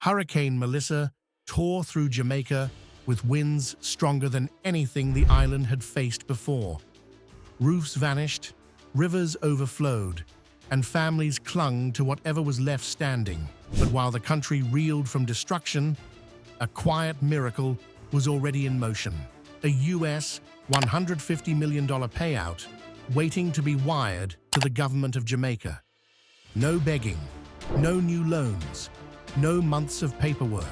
Hurricane Melissa tore through Jamaica with winds stronger than anything the island had faced before. Roofs vanished, rivers overflowed, and families clung to whatever was left standing. But while the country reeled from destruction, a quiet miracle was already in motion. A US $150 million payout waiting to be wired to the Government of Jamaica. No begging, no new loans, no months of paperwork.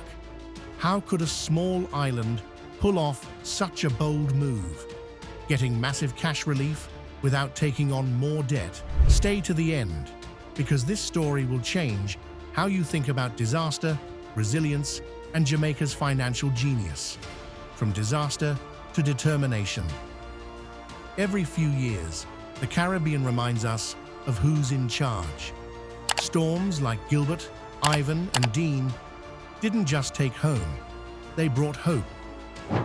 How could a small island pull off such a bold move? Getting massive cash relief without taking on more debt. Stay to the end, because this story will change how you think about disaster, resilience, and Jamaica's financial genius. From disaster to determination. Every few years, the Caribbean reminds us of who's in charge. Storms like Gilbert, Ivan, and Dean didn't just take home, they brought hope.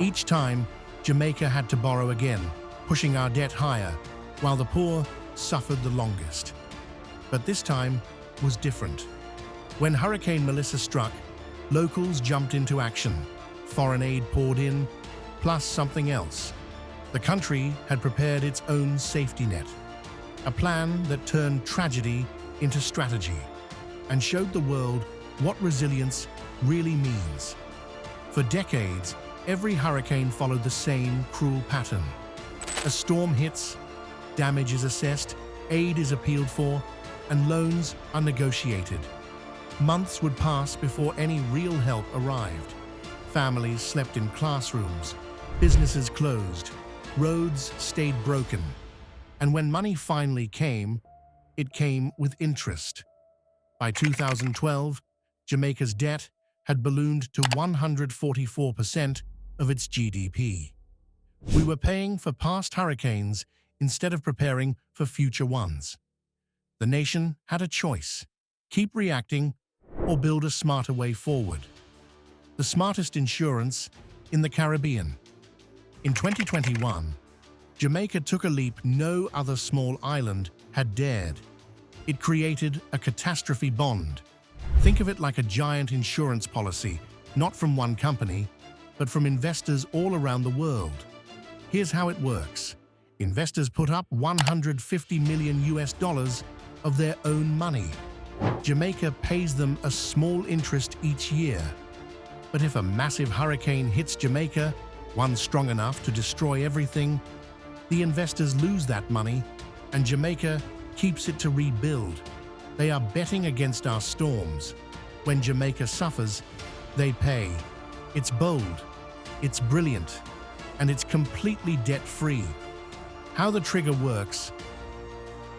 Each time, Jamaica had to borrow again, pushing our debt higher, while the poor suffered the longest. But this time was different. When Hurricane Melissa struck, locals jumped into action. Foreign aid poured in, plus something else. The country had prepared its own safety net, a plan that turned tragedy into strategy and showed the world what resilience really means. For decades, every hurricane followed the same cruel pattern. A storm hits, damage is assessed, aid is appealed for, and loans are negotiated. Months would pass before any real help arrived. Families slept in classrooms, businesses closed, roads stayed broken. And when money finally came, it came with interest. By 2012, Jamaica's debt had ballooned to 144% of its GDP. We were paying for past hurricanes instead of preparing for future ones. The nation had a choice: keep reacting or build a smarter way forward. The smartest insurance in the Caribbean. In 2021, Jamaica took a leap no other small island had dared. It created a catastrophe bond. Think of it like a giant insurance policy, not from one company, but from investors all around the world. Here's how it works. Investors put up $150 million of their own money. Jamaica pays them a small interest each year. But if a massive hurricane hits Jamaica, one strong enough to destroy everything, the investors lose that money, and Jamaica keeps it to rebuild. They are betting against our storms. When Jamaica suffers, they pay. It's bold, it's brilliant, and it's completely debt-free. How the trigger works: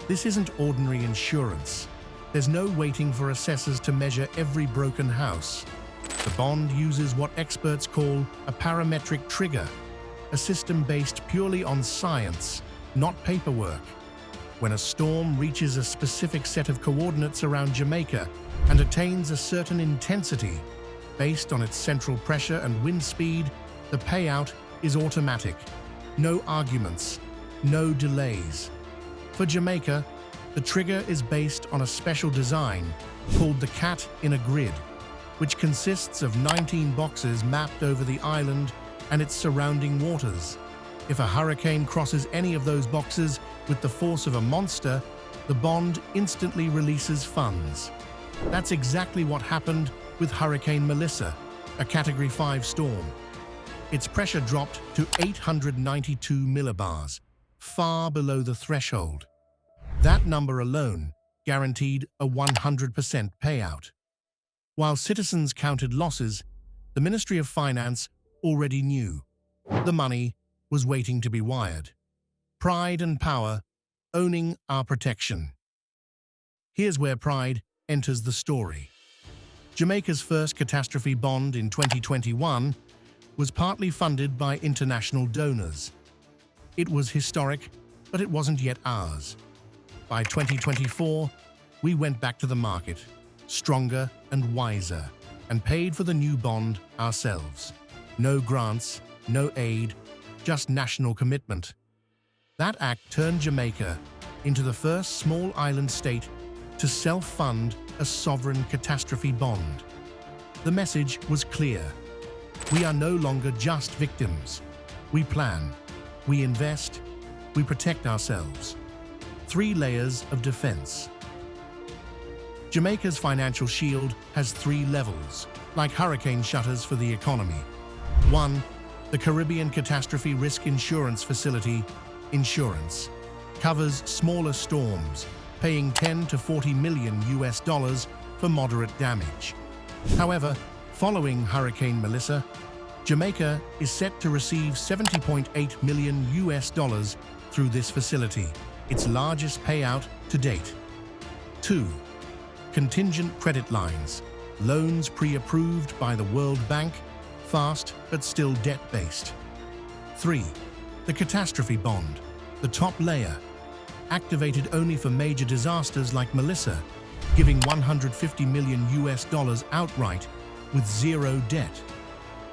this isn't ordinary insurance. There's no waiting for assessors to measure every broken house. The bond uses what experts call a parametric trigger, a system based purely on science, not paperwork. When a storm reaches a specific set of coordinates around Jamaica and attains a certain intensity, based on its central pressure and wind speed, the payout is automatic. No arguments, no delays. For Jamaica, the trigger is based on a special design called the Cat in a Grid, which consists of 19 boxes mapped over the island and its surrounding waters. If a hurricane crosses any of those boxes with the force of a monster, the bond instantly releases funds. That's exactly what happened with Hurricane Melissa, a Category 5 storm. Its pressure dropped to 892 millibars, far below the threshold. That number alone guaranteed a 100% payout. While citizens counted losses, the Ministry of Finance already knew. The money was waiting to be wired. Pride and power owning our protection. Here's where pride enters the story. Jamaica's first catastrophe bond in 2021 was partly funded by international donors. It was historic, but it wasn't yet ours. By 2024, we went back to the market, stronger and wiser, and paid for the new bond ourselves. No grants, no aid, just national commitment. That act turned Jamaica into the first small island state to self-fund a sovereign catastrophe bond. The message was clear. We are no longer just victims. We plan, we invest, we protect ourselves. 3 layers of defense. Jamaica's financial shield has 3 levels, like hurricane shutters for the economy. 1. The Caribbean Catastrophe Risk Insurance Facility, Insurance, covers smaller storms, paying $10 to $40 million for moderate damage. However, following Hurricane Melissa, Jamaica is set to receive $70.8 million through this facility, its largest payout to date. 2. Contingent credit lines, loans pre-approved by the World Bank, fast but still debt-based. 3. The catastrophe bond, the top layer, activated only for major disasters like Melissa, giving $150 million outright with 0 debt.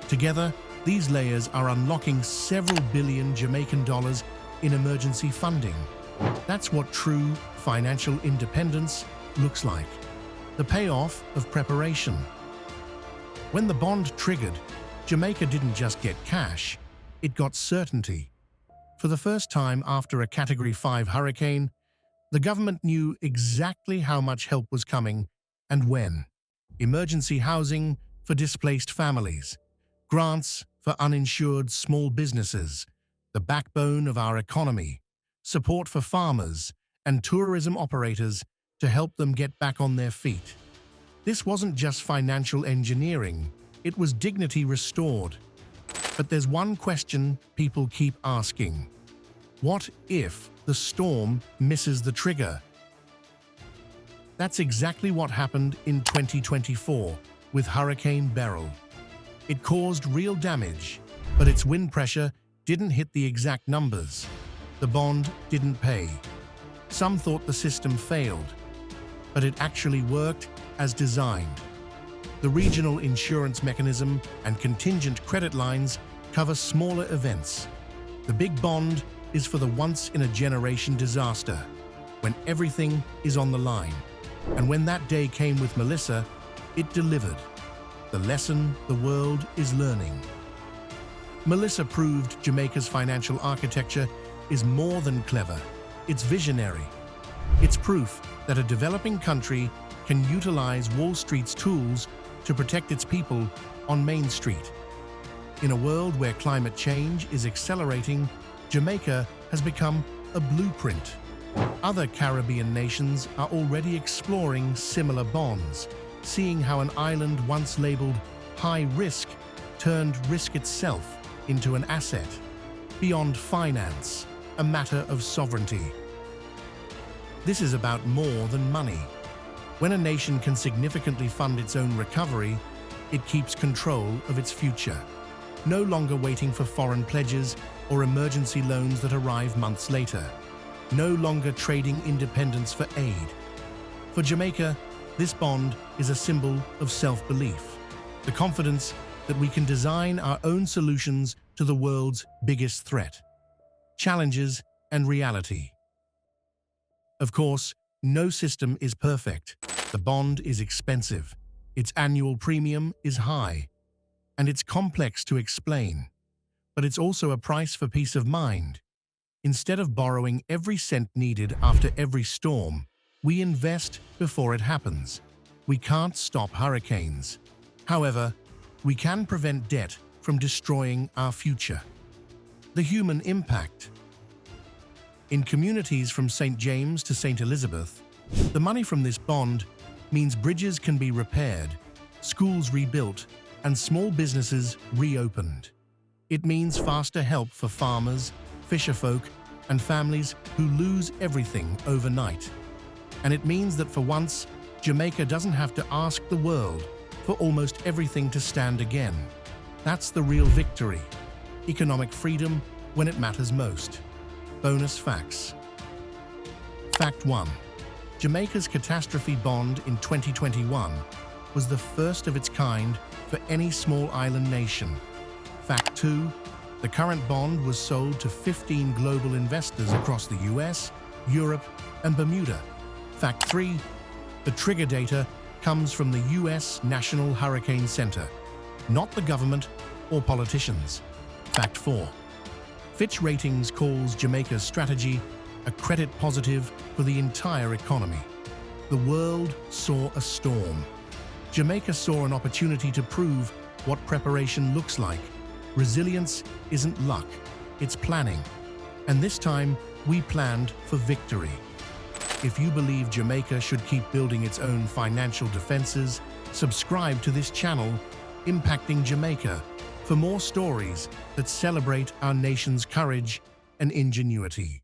Together, these layers are unlocking several billion Jamaican dollars in emergency funding. That's what true financial independence looks like. The payoff of preparation. When the bond triggered, Jamaica didn't just get cash, it got certainty. For the first time after a Category 5 hurricane, the government knew exactly how much help was coming and when. Emergency housing for displaced families, grants for uninsured small businesses, the backbone of our economy, support for farmers and tourism operators to help them get back on their feet. This wasn't just financial engineering, it was dignity restored. But there's one question people keep asking. What if the storm misses the trigger? That's exactly what happened in 2024 with Hurricane Beryl. It caused real damage, but its wind pressure didn't hit the exact numbers. The bond didn't pay. Some thought the system failed, but it actually worked as designed. The regional insurance mechanism and contingent credit lines cover smaller events. The big bond is for the once-in-a-generation disaster, when everything is on the line. And when that day came with Melissa, it delivered. The lesson the world is learning. Melissa proved Jamaica's financial architecture is more than clever. It's visionary. It's proof that a developing country can utilize Wall Street's tools to protect its people on Main Street. In a world where climate change is accelerating, Jamaica has become a blueprint. Other Caribbean nations are already exploring similar bonds, seeing how an island once labeled high risk turned risk itself into an asset, beyond finance, a matter of sovereignty. This is about more than money. When a nation can significantly fund its own recovery, it keeps control of its future, no longer waiting for foreign pledges or emergency loans that arrive months later, no longer trading independence for aid. For Jamaica, this bond is a symbol of self-belief, the confidence that we can design our own solutions to the world's biggest threat, challenges and reality. Of course, no system is perfect. The bond is expensive, its annual premium is high, and it's complex to explain. But it's also a price for peace of mind. Instead of borrowing every cent needed after every storm, we invest before it happens. We can't stop hurricanes. However, we can prevent debt from destroying our future. The human impact. In communities from St. James to St. Elizabeth, the money from this bond means bridges can be repaired, schools rebuilt, and small businesses reopened. It means faster help for farmers, fisherfolk, and families who lose everything overnight. And it means that for once, Jamaica doesn't have to ask the world for almost everything to stand again. That's the real victory. Economic freedom when it matters most. Bonus facts. Fact 1. Jamaica's catastrophe bond in 2021 was the first of its kind for any small island nation. Fact 2. The current bond was sold to 15 global investors across the US, Europe, and Bermuda. Fact 3. The trigger data comes from the US National Hurricane Center, not the government or politicians. Fact 4. Fitch Ratings calls Jamaica's strategy a credit positive for the entire economy. The world saw a storm. Jamaica saw an opportunity to prove what preparation looks like. Resilience isn't luck, it's planning. And this time, we planned for victory. If you believe Jamaica should keep building its own financial defenses, subscribe to this channel, Impacting Jamaica, for more stories that celebrate our nation's courage and ingenuity.